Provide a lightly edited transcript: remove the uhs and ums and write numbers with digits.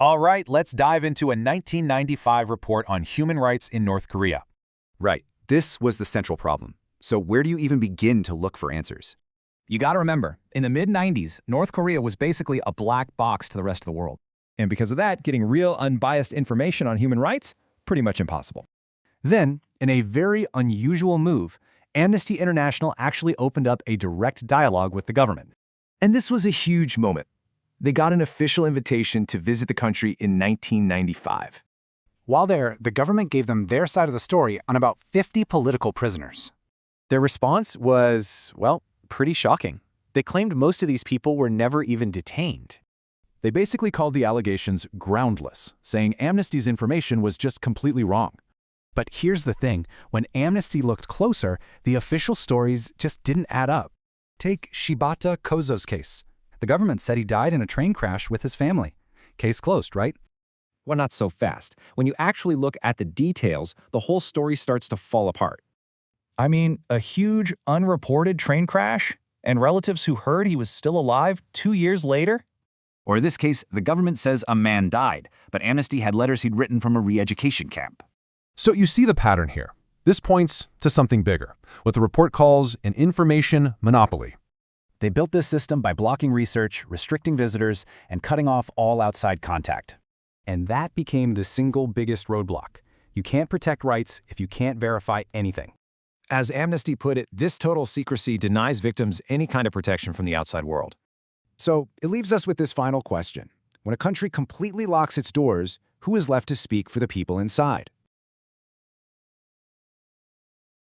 All right, let's dive into a 1995 report on human rights in North Korea. Right. This was the central problem. So where do you even begin to look for answers? You gotta remember, in the mid-90s, North Korea was basically a black box to the rest of the world. And because of that, getting real, unbiased information on human rights, pretty much impossible. Then, in a very unusual move, Amnesty International actually opened up a direct dialogue with the government. And this was a huge moment. They got an official invitation to visit the country in 1995. While there, the government gave them their side of the story on about 50 political prisoners. Their response was, well, pretty shocking. They claimed most of these people were never even detained. They basically called the allegations groundless, saying Amnesty's information was just completely wrong. But here's the thing, when Amnesty looked closer, the official stories just didn't add up. Take Shibata Kozo's case. The government said he died in a train crash with his family. Case closed, right? Well, not so fast. When you actually look at the details, the whole story starts to fall apart. I mean, a huge, unreported train crash? And relatives who heard he was still alive 2 years later? Or in this case, the government says a man died, but Amnesty had letters he'd written from a re-education camp. So you see the pattern here. This points to something bigger, what the report calls an information monopoly. They built this system by blocking research, restricting visitors, and cutting off all outside contact. And that became the single biggest roadblock. You can't protect rights if you can't verify anything. As Amnesty put it, this total secrecy denies victims any kind of protection from the outside world. So it leaves us with this final question. When a country completely locks its doors, who is left to speak for the people inside?